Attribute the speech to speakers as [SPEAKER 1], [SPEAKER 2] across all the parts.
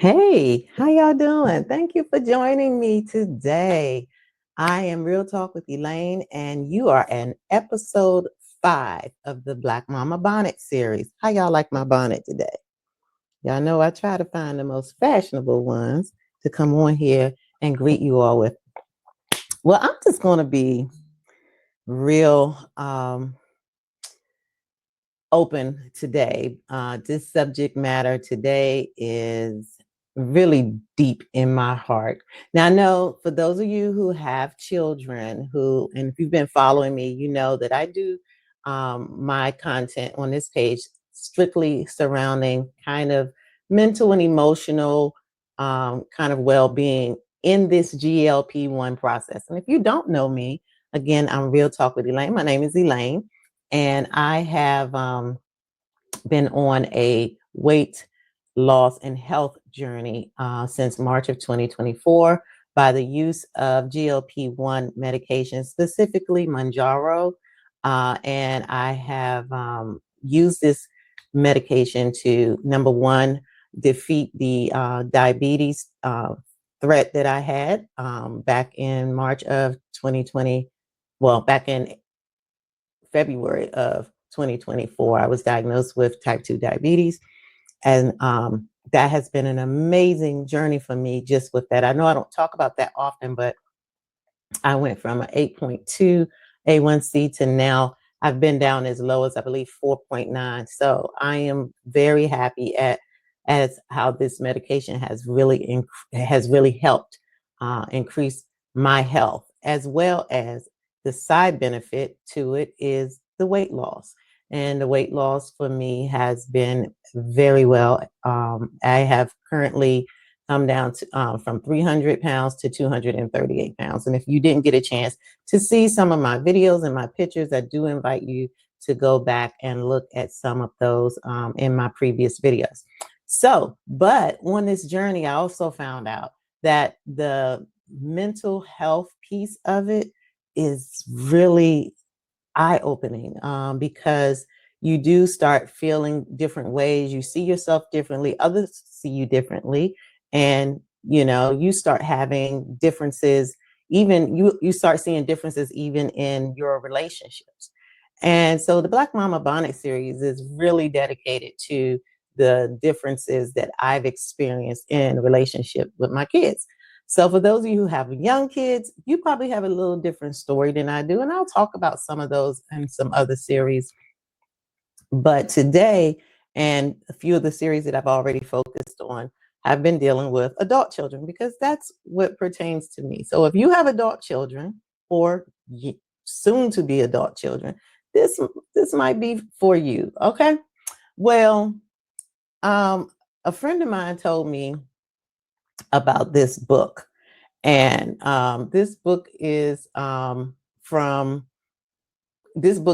[SPEAKER 1] Hey, how y'all doing? Thank you for joining me today. I am Real Talk with Elaine, and you are in episode 5 of the Black Mama Bonnet series. How y'all like my bonnet today? Y'all know I try to find the most fashionable ones to come on here and greet you all with. Well, I'm just going to be real open today. This subject matter today is really deep in my heart. Now, I know for those of you who have children and if you've been following me, you know that I do my content on this page strictly surrounding kind of mental and emotional kind of well-being in this GLP1 process. And if you don't know me, again, I'm Real Talk with Elaine. My name is Elaine. And I have been on a weight loss and health journey since March of 2024 by the use of GLP1 medication, specifically Mounjaro. And I have used this medication to, number one, defeat the diabetes threat that I had back in March of 2020. Well, back in February of 2024, I was diagnosed with type 2 diabetes. And that has been an amazing journey for me just with that. I know I don't talk about that often, but I went from an 8.2 A1C to now I've been down as low as I believe 4.9. So I am very happy as how this medication has really helped increase my health, as well as the side benefit to it is the weight loss. And the weight loss for me has been very well. I have currently come down to from 300 pounds to 238 pounds. And if you didn't get a chance to see some of my videos and my pictures, I do invite you to go back and look at some of those in my previous videos. So, but on this journey, I also found out that the mental health piece of it is really eye-opening because you do start feeling different ways. You see yourself differently. Others see you differently. And, you start having differences, even you start seeing differences even in your relationships. And so the Black Mama Bonnet series is really dedicated to the differences that I've experienced in relationship with my kids. So for those of you who have young kids, you probably have a little different story than I do. And I'll talk about some of those in some other series. But today, and a few of the series that I've already focused on, I've been dealing with adult children because that's what pertains to me. So if you have adult children or soon to be adult children, this might be for you. Okay. Well, a friend of mine told me about this book. And this book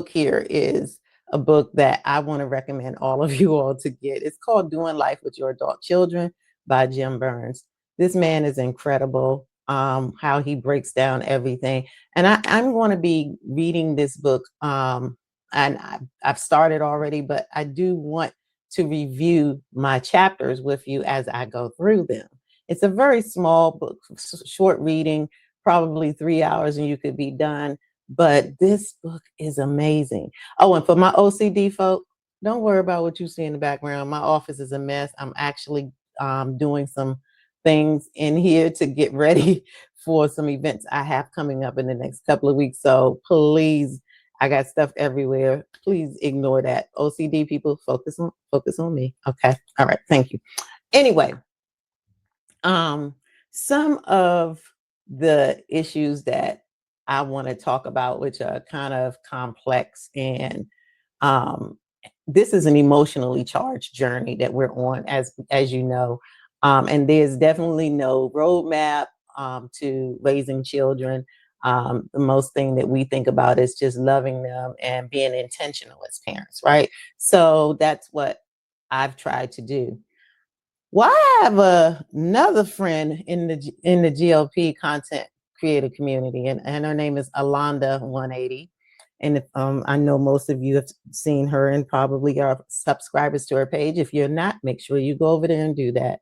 [SPEAKER 1] here is a book that I want to recommend all of you all to get. It's called Doing Life with Your Adult Children by Jim Burns. This man is incredible, how he breaks down everything. And I'm going to be reading this book, and I've started already, but I do want to review my chapters with you as I go through them. It's a very small book, short reading, probably 3 hours and you could be done. But this book is amazing. Oh, and for my OCD folk, don't worry about what you see in the background. My office is a mess. I'm actually doing some things in here to get ready for some events I have coming up in the next couple of weeks. So please, I got stuff everywhere. Please ignore that. OCD people, focus on me. Okay. All right. Thank you. Anyway, some of the issues that I want to talk about, which are kind of complex, and this is an emotionally charged journey that we're on, as you know, and there's definitely no roadmap to raising children. The most thing that we think about is just loving them and being intentional as parents, right? So that's what I've tried to do. Well, I have another friend in the GLP content creator community, and her name is Alonda 180. And if, I know most of you have seen her and probably are subscribers to her page. If you're not, make sure you go over there and do that.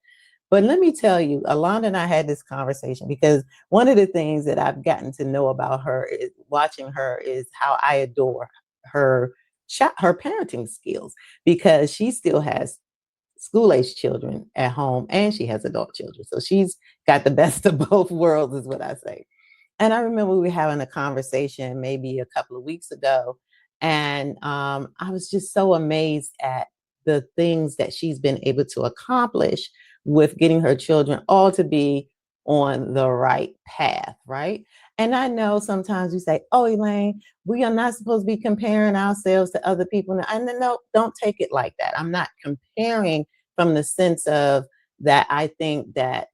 [SPEAKER 1] But let me tell you, Alonda and I had this conversation because one of the things that I've gotten to know about her is watching her is how I adore her her parenting skills, because she still has school-age children at home and she has adult children. So she's got the best of both worlds, is what I say. And I remember we were having a conversation maybe a couple of weeks ago, and I was just so amazed at the things that she's been able to accomplish with getting her children all to be on the right path, right? And I know sometimes you say, "Oh, Elaine, we are not supposed to be comparing ourselves to other people." And no, don't take it like that. I'm not comparing from the sense of that I think that,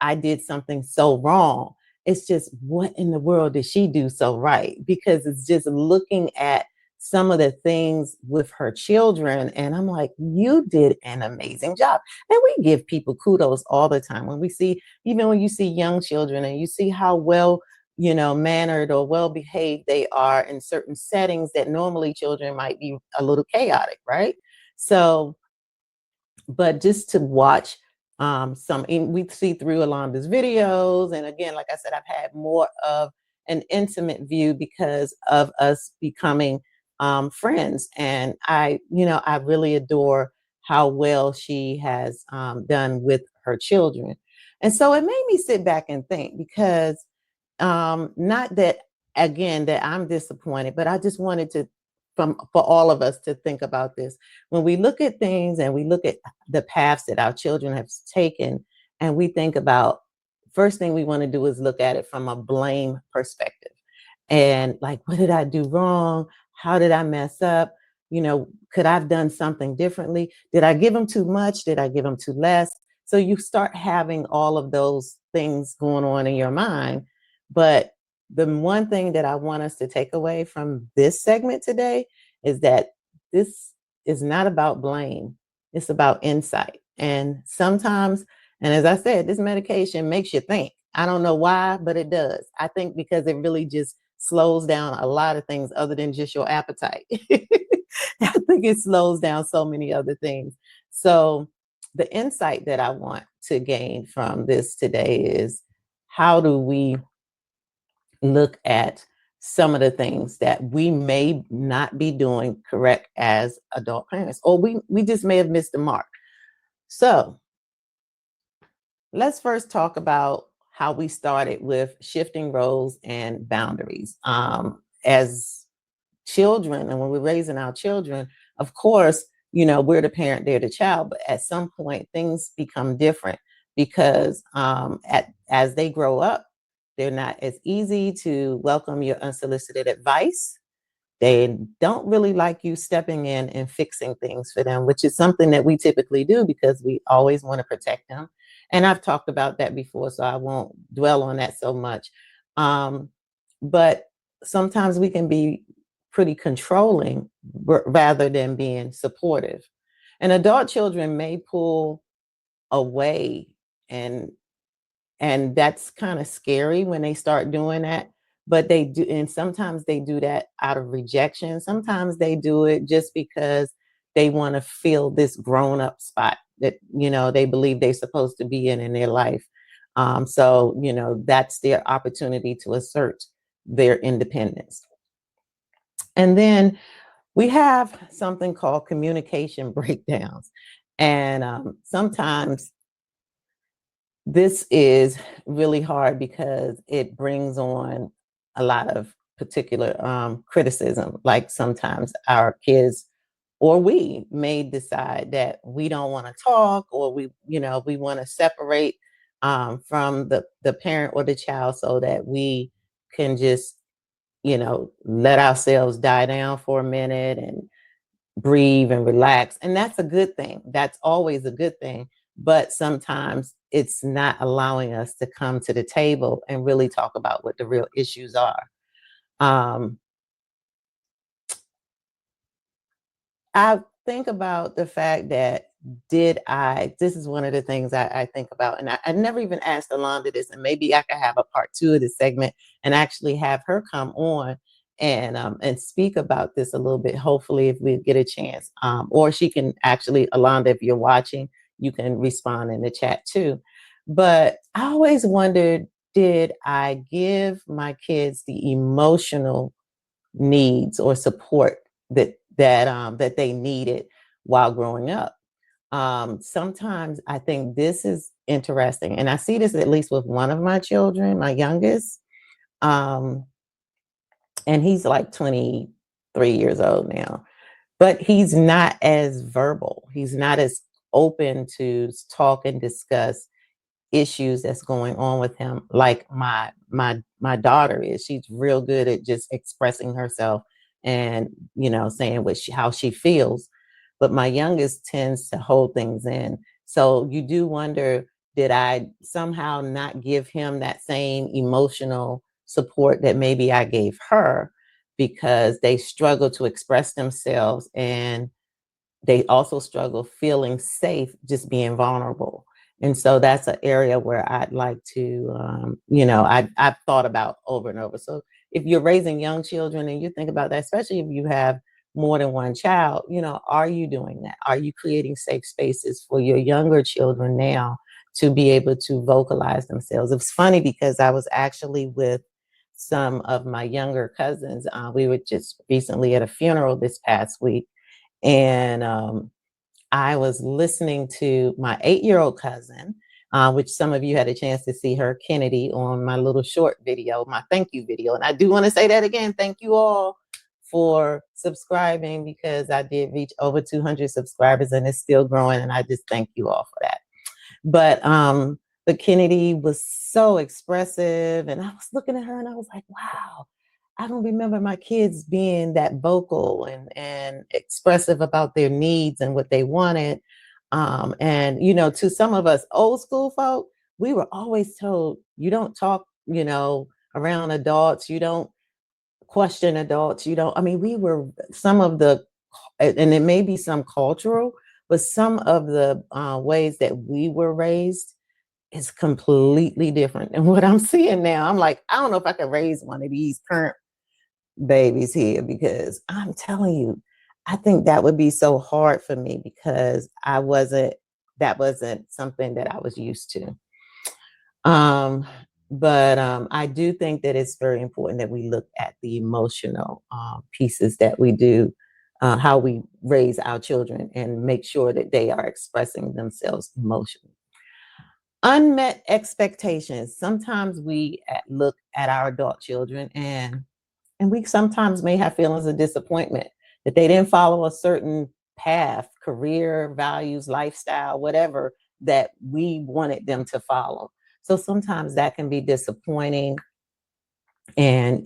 [SPEAKER 1] I did something so wrong. It's just, what in the world did she do so right? Because it's just looking at some of the things with her children. And I'm like, you did an amazing job. And we give people kudos all the time when we see, even when you see young children and you see how well, mannered or well behaved they are in certain settings that normally children might be a little chaotic, right? So, but just to watch we see through Alonda's videos. And again, like I said, I've had more of an intimate view because of us becoming friends. And I really adore how well she has done with her children. And so it made me sit back and think, because not that, again, that I'm disappointed, but I just wanted to, for all of us to think about this. When we look at things and we look at the paths that our children have taken, and we think about, first thing we want to do is look at it from a blame perspective. And like, what did I do wrong? How did I mess up? Could I have done something differently? Did I give them too much? Did I give them too less? So you start having all of those things going on in your mind. But the one thing that I want us to take away from this segment today is that this is not about blame. It's about insight. And sometimes, and as I said, this medication makes you think. I don't know why, but it does. I think because it really just slows down a lot of things other than just your appetite. I think it slows down so many other things. So the insight that I want to gain from this today is, how do we look at some of the things that we may not be doing correct as adult parents, or we just may have missed the mark. So let's first talk about how we started with shifting roles and boundaries. As children, and when we're raising our children, of course, we're the parent, they're the child, but at some point things become different, because as they grow up, they're not as easy to welcome your unsolicited advice. They don't really like you stepping in and fixing things for them, which is something that we typically do because we always want to protect them. And I've talked about that before, so I won't dwell on that so much. But sometimes we can be pretty controlling rather than being supportive. And adult children may pull away, and that's kind of scary when they start doing that. But they do, and sometimes they do that out of rejection. Sometimes they do it just because they want to fill this grown up spot that they believe they're supposed to be in their life. So that's their opportunity to assert their independence. And then we have something called communication breakdowns. And sometimes this is really hard because it brings on a lot of particular criticism. Like sometimes our kids or we may decide that we don't want to talk, or we want to separate from the parent or the child so that we can just, let ourselves die down for a minute and breathe and relax. And that's a good thing. That's always a good thing. But sometimes it's not allowing us to come to the table and really talk about what the real issues are. Um, I think about the fact that, this is one of the things I think about, and I never even asked Alonda this, and maybe I could have a part 2 of this segment and actually have her come on and speak about this a little bit, hopefully, if we get a chance. Or she can actually, Alonda, if you're watching, you can respond in the chat too. But I always wondered, did I give my kids the emotional needs or support that they needed while growing up? Sometimes I think this is interesting, and I see this at least with one of my children, my youngest, um, and he's like 23 years old now, but he's not as verbal. He's not as open to talk and discuss issues that's going on with him like my daughter is. She's real good at just expressing herself and saying how she feels, but my youngest tends to hold things in. So you do wonder, did I somehow not give him that same emotional support that maybe I gave her, because they struggle to express themselves and they also struggle feeling safe just being vulnerable. And so that's an area where I'd like to, I've thought about over and over. So if you're raising young children and you think about that, especially if you have more than one child, are you doing that? Are you creating safe spaces for your younger children now to be able to vocalize themselves? It's funny because I was actually with some of my younger cousins. We were just recently at a funeral this past week, and I was listening to my 8-year-old cousin, which some of you had a chance to see her, Kennedy, on my little short video, my thank you video. And I do want to say that again. Thank you all for subscribing, because I did reach over 200 subscribers and it's still growing. And I just thank you all for that. But Kennedy was so expressive, and I was looking at her and I was like, wow, I don't remember my kids being that vocal and expressive about their needs and what they wanted. And to some of us old school folk, we were always told, you don't talk, around adults, you don't question adults, you don't. I mean, we were some of the, and it may be some cultural, but some of the ways that we were raised is completely different. And what I'm seeing now, I'm like, I don't know if I could raise one of these current babies here, because I'm telling you, I think that would be so hard for me, because that wasn't something that I was used to. But I do think that it's very important that we look at the emotional pieces that we do, how we raise our children, and make sure that they are expressing themselves emotionally. Unmet expectations. Sometimes we look at our adult children, and we sometimes may have feelings of disappointment that they didn't follow a certain path, career, values, lifestyle, whatever that we wanted them to follow. So sometimes that can be disappointing. And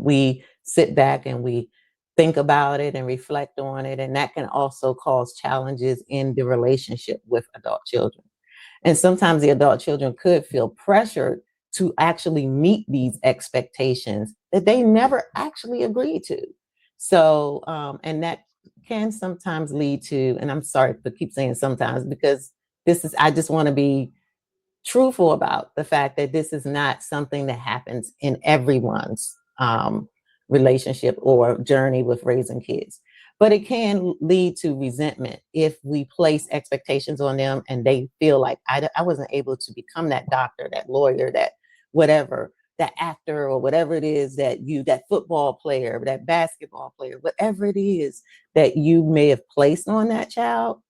[SPEAKER 1] we sit back and we think about it and reflect on it. And that can also cause challenges in the relationship with adult children. And sometimes the adult children could feel pressured to actually meet these expectations that they never actually agreed to. So, and that can sometimes lead to, and I'm sorry to keep saying sometimes, because I just want to be truthful about the fact that this is not something that happens in everyone's relationship or journey with raising kids. But it can lead to resentment if we place expectations on them and they feel like I wasn't able to become that doctor, that lawyer, that whatever, that actor, or whatever it is that football player, that basketball player, whatever it is that you may have placed on that child,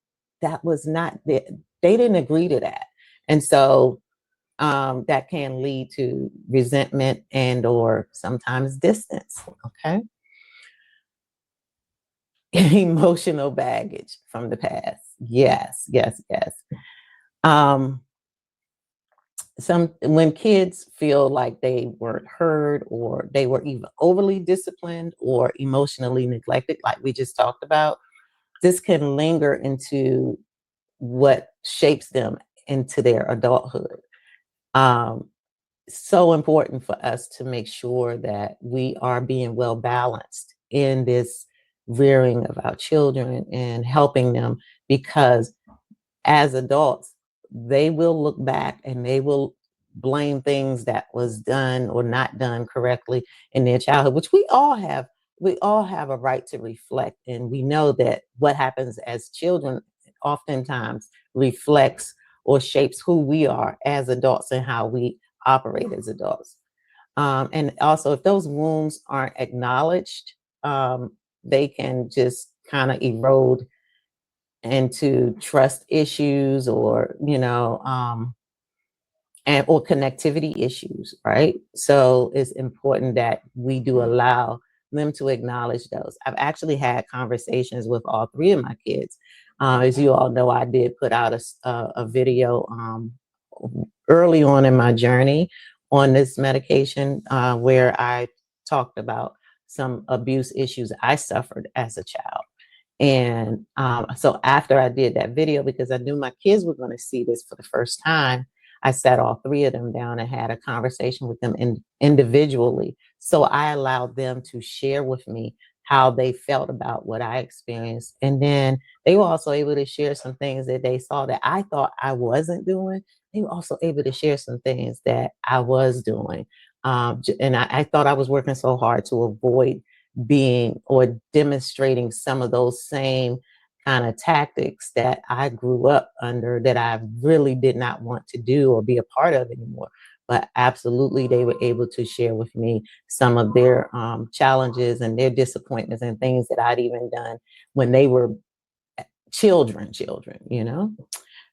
[SPEAKER 1] that was not, they didn't agree to that. And so that can lead to resentment and or sometimes distance. Okay. Emotional baggage from the past. Yes, yes, yes. Um, when kids feel like they weren't heard, or they were either overly disciplined or emotionally neglected, like we just talked about, this can linger into what shapes them into their adulthood. Um, so important for us to make sure that we are being well balanced in this rearing of our children and helping them, because as adults, they will look back and they will blame things that was done or not done correctly in their childhood, which we all have. We all have a right to reflect, and we know that what happens as children oftentimes reflects or shapes who we are as adults and how we operate as adults. And also, if those wounds aren't acknowledged, they can just kind of erode into trust issues or, and or connectivity issues, right? So it's important that we do allow them to acknowledge those. I've actually had conversations with all three of my kids. As you all know, I did put out a video early on in my journey on this medication where I talked about some abuse issues I suffered as a child. And so after I did that video, because I knew my kids were going to see this for the first time, I sat all three of them down and had a conversation with them individually. So I allowed them to share with me how they felt about what I experienced. And then they were also able to share some things that they saw that I thought I wasn't doing. They were also able to share some things that I was doing. And I thought I was working so hard to avoid being or demonstrating some of those same kind of tactics that I grew up under that I really did not want to do or be a part of anymore. But absolutely, they were able to share with me some of their challenges and their disappointments and things that I'd even done when they were children.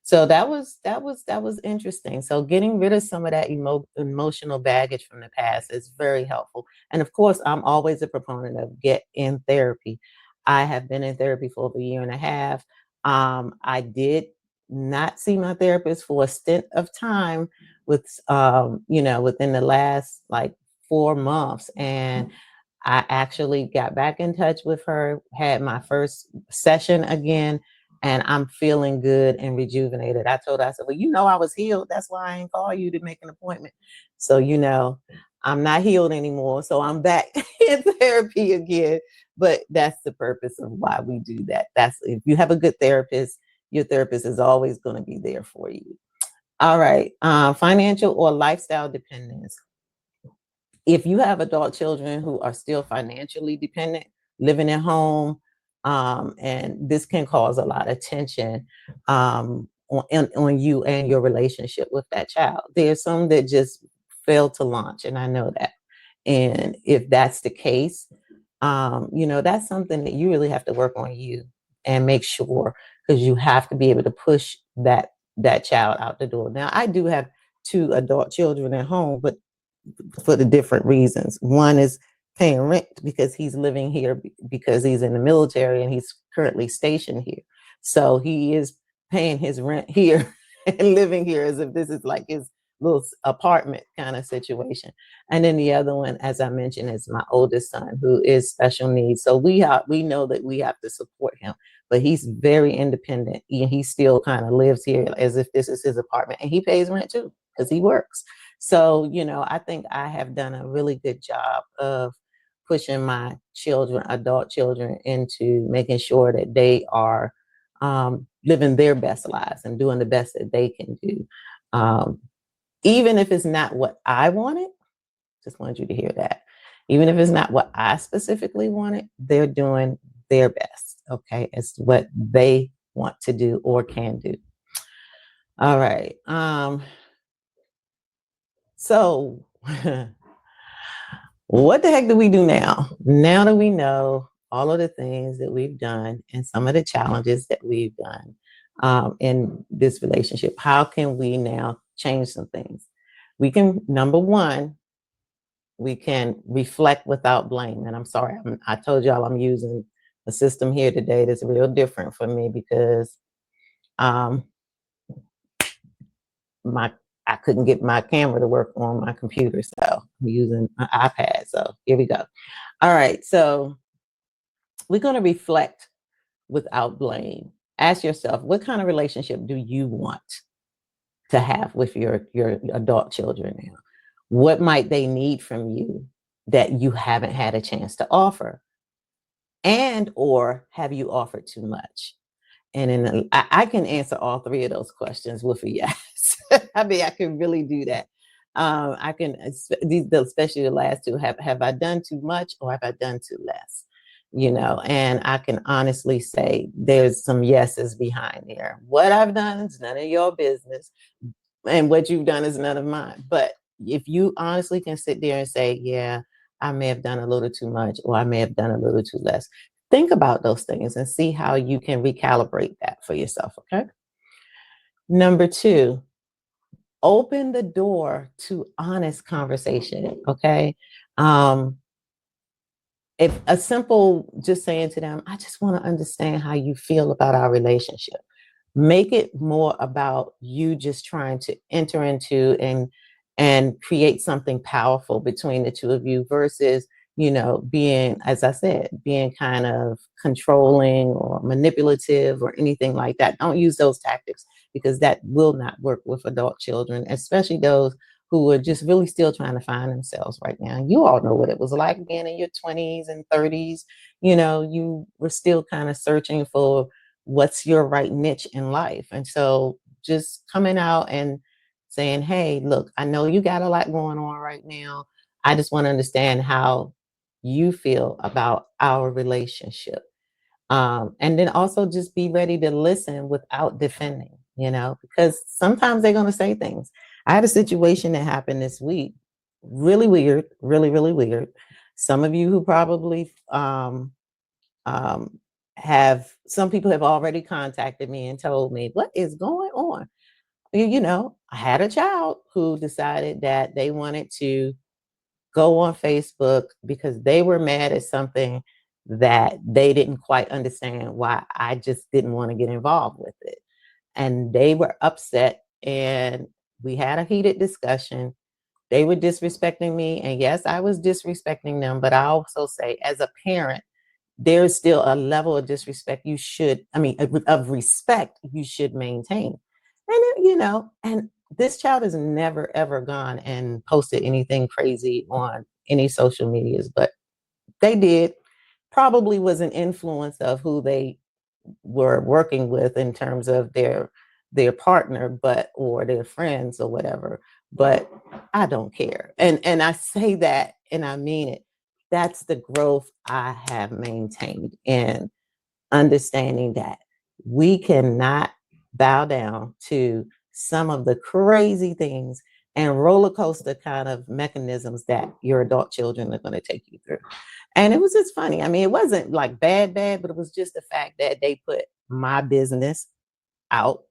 [SPEAKER 1] So that was interesting. So getting rid of some of that emotional baggage from the past is very helpful. And of course, I'm always a proponent of get in therapy. I have been in therapy for over a year and a half. I did not see my therapist for a stint of time within the last like 4 months. And I actually got back in touch with her, had my first session again, and I'm feeling good and rejuvenated. I told her, I said, well, I was healed. That's why I ain't call you to make an appointment. So, I'm not healed anymore. So I'm back in therapy again. But that's the purpose of why we do that. That's if you have a good therapist, your therapist is always going to be there for you. All right. Financial or lifestyle dependence. If you have adult children who are still financially dependent, living at home, and this can cause a lot of tension on you and your relationship with that child. There's some that just fail to launch, and I know that. And if that's the case, that's something that you really have to work on you and make sure, because you have to be able to push that child out the door. Now, I do have two adult children at home, but for the different reasons. One is paying rent because he's living here because he's in the military and he's currently stationed here. So he is paying his rent here and living here as if this is like his little apartment kind of situation. And then the other one, as I mentioned, is my oldest son who is special needs. So we know that we have to support him, but he's very independent. He still kind of lives here as if this is his apartment, and he pays rent too because he works. So, I think I have done a really good job of pushing my adult children, into making sure that they are living their best lives and doing the best that they can do. Even if it's not what I wanted, just wanted you to hear that. Even if it's not what I specifically wanted, they're doing their best. Okay. It's what they want to do or can do. All right. So what the heck do we do now? Now that we know all of the things that we've done and some of the challenges that we've done in this relationship, how can we now change some things? We can, number one, we can reflect without blame. And I'm sorry, I told y'all I'm using a system here today that's real different for me because I couldn't get my camera to work on my computer, so I'm using my iPad. So here we go. All right, so we're going to reflect without blame. Ask yourself, what kind of relationship do you want to have with your adult children now? What might they need from you that you haven't had a chance to offer? And or have you offered too much? And then I can answer all three of those questions with a yes. I mean, I can really do that. I can, especially the last two, have I done too much or have I done too less? and I can honestly say there's some yeses behind there. What I've done is none of your business, and what you've done is none of mine. But if you honestly can sit there and say, yeah, I may have done a little too much, or I may have done a little too less, think about those things and see how you can recalibrate that for yourself, okay? Number two, open the door to honest conversation, okay? Um, if a simple just saying to them, I just want to understand how you feel about our relationship. Make it more about you just trying to enter into and create something powerful between the two of you versus, being, as I said, being kind of controlling or manipulative or anything like that. Don't use those tactics because that will not work with adult children, especially those who are just really still trying to find themselves right now. You all know what it was like being in your 20s and 30s. You were still kind of searching for what's your right niche in life. And so just coming out and saying, hey, look, I know you got a lot going on right now. I just want to understand how you feel about our relationship. And then also just be ready to listen without defending, because sometimes they're going to say things. I had a situation that happened this week, really weird, really, really weird. Some of you who probably um, some people have already contacted me and told me what is going on. I had a child who decided that they wanted to go on Facebook because they were mad at something that they didn't quite understand why I just didn't want to get involved with it. And they were upset, and we had a heated discussion. They were disrespecting me. And yes, I was disrespecting them. But I also say, as a parent, there's still a level of disrespect of respect you should maintain. And this child has never, ever gone and posted anything crazy on any social medias, but they did. Probably was an influence of who they were working with in terms of their partner, or their friends or whatever. But I don't care. And I say that and I mean it. That's the growth I have maintained in understanding that we cannot bow down to some of the crazy things and roller coaster kind of mechanisms that your adult children are going to take you through. And it was just funny. I mean, it wasn't like bad, but it was just the fact that they put my business out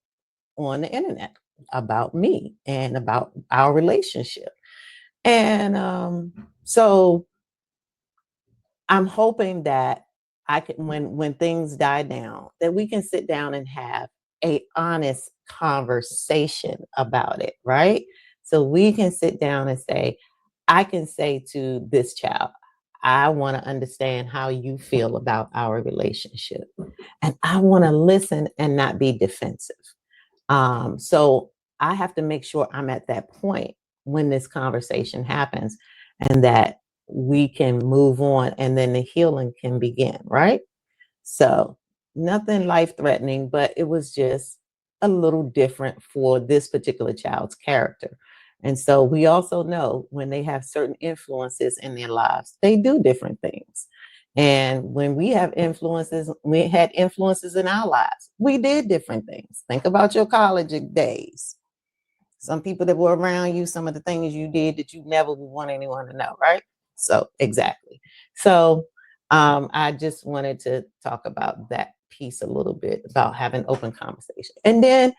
[SPEAKER 1] on the internet about me and about our relationship. And so I'm hoping that I can, when things die down, that we can sit down and have a honest conversation about it, right? So we can sit down and say, I can say to this child, I want to understand how you feel about our relationship. And I want to listen and not be defensive. So I have to make sure I'm at that point when this conversation happens and that we can move on and then the healing can begin, right? So nothing life threatening, but it was just a little different for this particular child's character. And so we also know when they have certain influences in their lives, they do different things. And when we have influences, we had influences in our lives, we did different things. Think about your college days. Some people that were around you, some of the things you did that you never would want anyone to know, right? So, exactly. So, I just wanted to talk about that piece a little bit about having open conversation. And then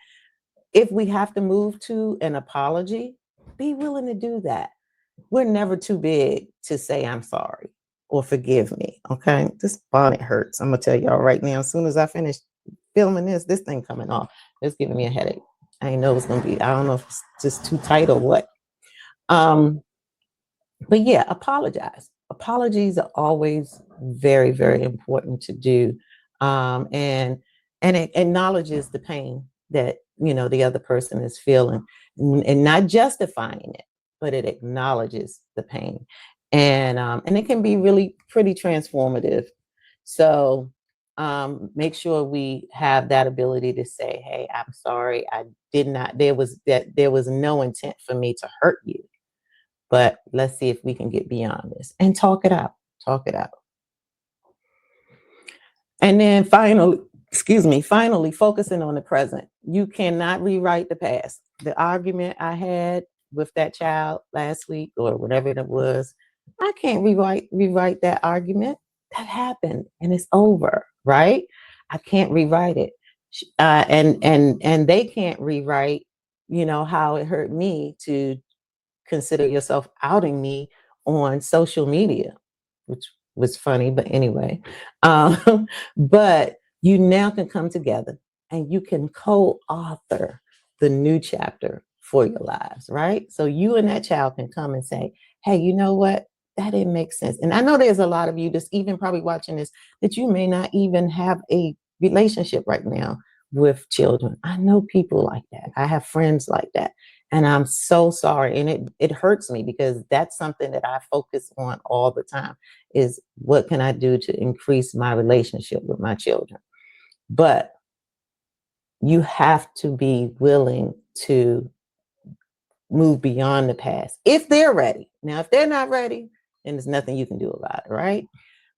[SPEAKER 1] if we have to move to an apology, be willing to do that. We're never too big to say I'm sorry or forgive me. Okay. This bonnet hurts. I'm gonna tell y'all right now, as soon as I finish filming this thing coming off, it's giving me a headache. I know it's gonna be, I don't know if it's just too tight or what. Um, but yeah, apologize. Apologies are always very, very important to do. And it acknowledges the pain that the other person is feeling, and not justifying it, but it acknowledges the pain. And it can be really pretty transformative. So make sure we have that ability to say, hey, I'm sorry. I did not, there was no intent for me to hurt you. But let's see if we can get beyond this and talk it out. Talk it out. And then finally focusing on the present. You cannot rewrite the past. The argument I had with that child last week or whatever it was, I can't rewrite that argument. That happened and it's over, right? I can't rewrite it. And they can't rewrite, how it hurt me to consider yourself outing me on social media, which was funny, but anyway. But you now can come together and you can co-author the new chapter for your lives, right? So you and that child can come and say, hey, you know what? That didn't make sense. And I know there's a lot of you that's even probably watching this that you may not even have a relationship right now with children. I know people like that. I have friends like that. And I'm so sorry. And it hurts me because that's something that I focus on all the time is what can I do to increase my relationship with my children? But you have to be willing to move beyond the past if they're ready. Now, if they're not ready, then there's nothing you can do about it, right?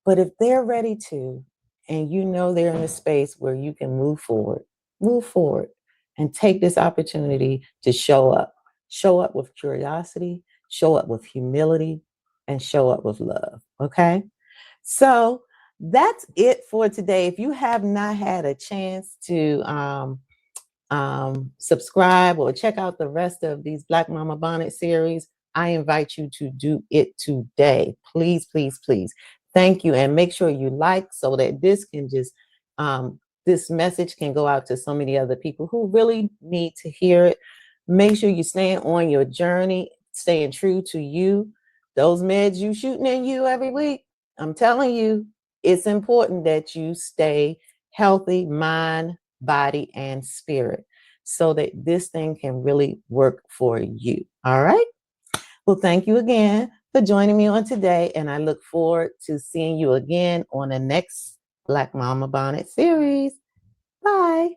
[SPEAKER 1] But if they're ready to, and they're in a space where you can move forward and take this opportunity to show up with curiosity, show up with humility, and show up with love. Okay. So that's it for today. If you have not had a chance to subscribe or check out the rest of these Black Mama Bonnet series, I invite you to do it today. Please, please, please. Thank you. And make sure you like so that this message can go out to so many other people who really need to hear it. Make sure you staying on your journey, staying true to you. Those meds you shooting in you every week, I'm telling you, it's important that you stay healthy, mind, body, and spirit so that this thing can really work for you. All right. Well, thank you again for joining me on today. And I look forward to seeing you again on the next Black Mama Bonnet series. Bye.